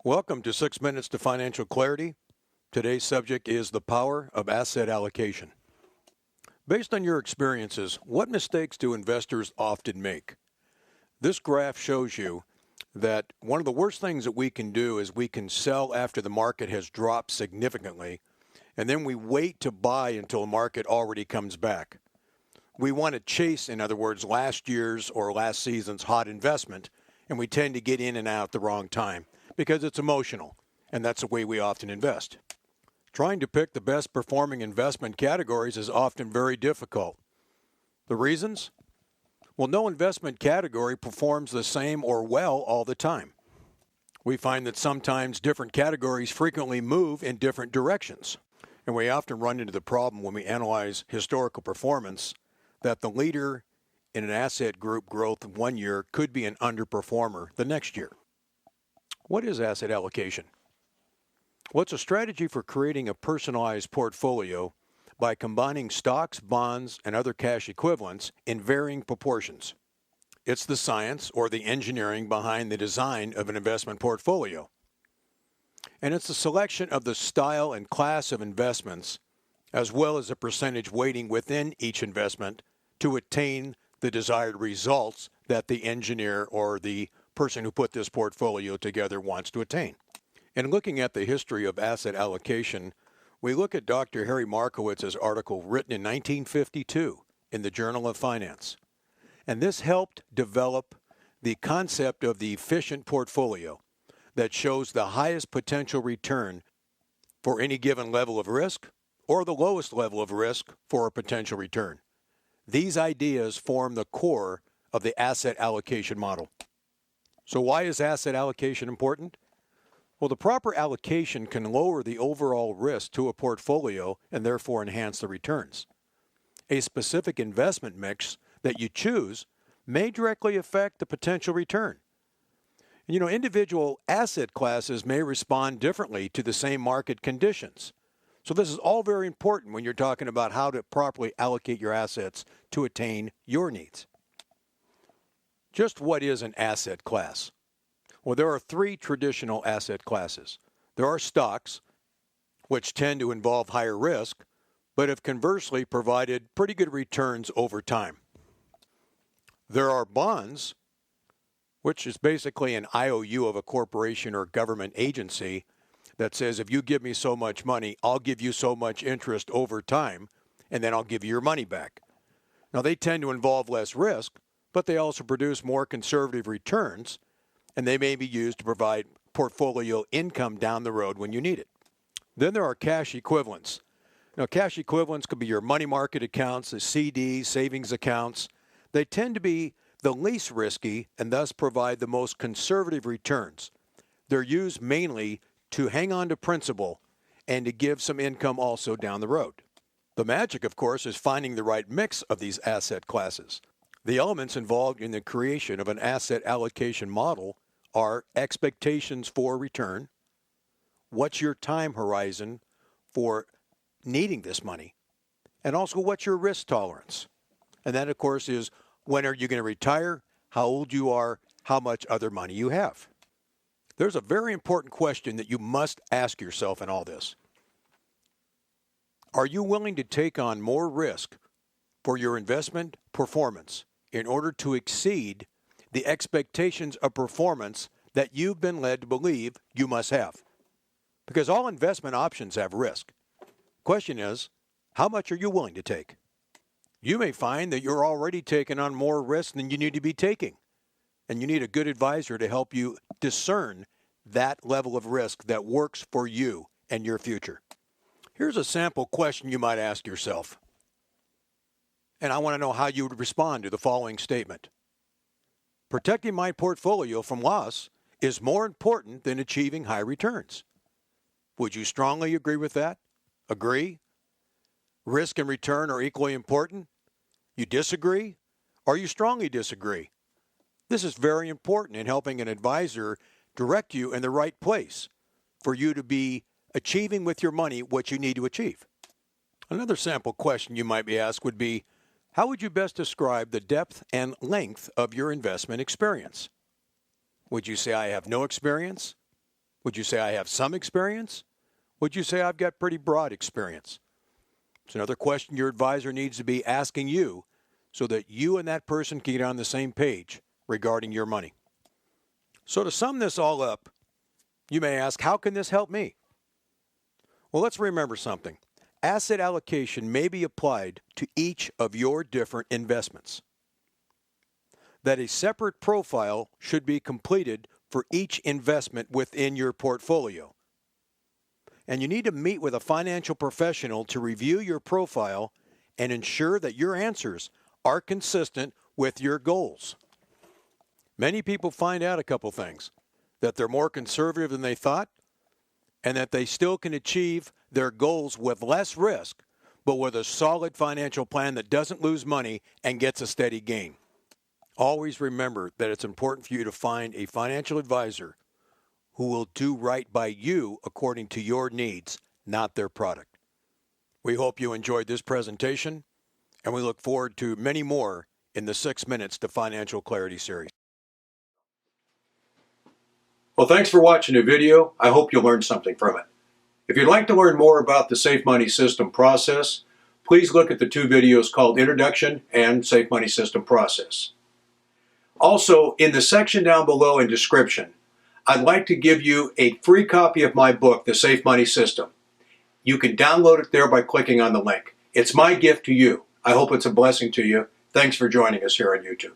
Welcome to 6 Minutes to Financial Clarity. Today's subject is the power of asset allocation. Based on your experiences, what mistakes do investors often make? This graph shows you that one of the worst things that we can do is we can sell after the market has dropped significantly, and then we wait to buy until the market already comes back. We want to chase, in other words, last year's or last season's hot investment, and we tend to get in and out at the wrong time because it's emotional, and that's the way we often invest. Trying to pick the best performing investment categories is often very difficult. The reasons? Well, no investment category performs the same or well all the time. We find that sometimes different categories frequently move in different directions, and we often run into the problem when we analyze historical performance that the leader in an asset group growth 1 year could be an underperformer the next year. What is asset allocation? Well, it's a strategy for creating a personalized portfolio by combining stocks, bonds, and other cash equivalents in varying proportions. It's the science or the engineering behind the design of an investment portfolio. And it's the selection of the style and class of investments, as well as the percentage weighting within each investment to attain the desired results that the engineer or the person who put this portfolio together wants to attain. In looking at the history of asset allocation, we look at Dr. Harry Markowitz's article written in 1952 in the Journal of Finance. And this helped develop the concept of the efficient portfolio that shows the highest potential return for any given level of risk or the lowest level of risk for a potential return. These ideas form the core of the asset allocation model. So why is asset allocation important? Well, the proper allocation can lower the overall risk to a portfolio and therefore enhance the returns. A specific investment mix that you choose may directly affect the potential return. Individual asset classes may respond differently to the same market conditions. So this is all very important when you're talking about how to properly allocate your assets to attain your needs. Just what is an asset class? Well, there are three traditional asset classes. There are stocks, which tend to involve higher risk, but have conversely provided pretty good returns over time. There are bonds, which is basically an IOU of a corporation or government agency that says, if you give me so much money, I'll give you so much interest over time, and then I'll give you your money back. Now, they tend to involve less risk, but they also produce more conservative returns, and they may be used to provide portfolio income down the road when you need it. Then there are cash equivalents. Now, cash equivalents could be your money market accounts, the CDs, savings accounts. They tend to be the least risky and thus provide the most conservative returns. They're used mainly to hang on to principal and to give some income also down the road. The magic, of course, is finding the right mix of these asset classes. The elements involved in the creation of an asset allocation model are expectations for return, what's your time horizon for needing this money, and also what's your risk tolerance. And that, of course, is when are you going to retire, how old you are, how much other money you have. There's a very important question that you must ask yourself in all this. Are you willing to take on more risk for your investment performance in order to exceed the expectations of performance that you've been led to believe you must have? Because all investment options have risk. Question is, how much are you willing to take? You may find that you're already taking on more risk than you need to be taking, and you need a good advisor to help you discern that level of risk that works for you and your future. Here's a sample question you might ask yourself, and I want to know how you would respond to the following statement. Protecting my portfolio from loss is more important than achieving high returns. Would you strongly agree with that? Agree? Risk and return are equally important? You disagree? Or you strongly disagree? This is very important in helping an advisor direct you in the right place for you to be achieving with your money what you need to achieve. Another sample question you might be asked would be, how would you best describe the depth and length of your investment experience? Would you say I have no experience? Would you say I have some experience? Would you say I've got pretty broad experience? It's another question your advisor needs to be asking you so that you and that person can get on the same page regarding your money. So to sum this all up, you may ask, how can this help me? Well, let's remember something. Asset allocation may be applied to each of your different investments. That a separate profile should be completed for each investment within your portfolio. And you need to meet with a financial professional to review your profile and ensure that your answers are consistent with your goals. Many people find out a couple things, that they're more conservative than they thought, and that they still can achieve their goals with less risk, but with a solid financial plan that doesn't lose money and gets a steady gain. Always remember that it's important for you to find a financial advisor who will do right by you according to your needs, not their product. We hope you enjoyed this presentation, and we look forward to many more in the 6 Minutes to Financial Clarity series. Well, thanks for watching the video. I hope you learned something from it. If you'd like to learn more about the Safe Money System process, please look at the 2 videos called Introduction and Safe Money System Process. Also, in the section down below in description, I'd like to give you a free copy of my book, The Safe Money System. You can download it there by clicking on the link. It's my gift to you. I hope it's a blessing to you. Thanks for joining us here on YouTube.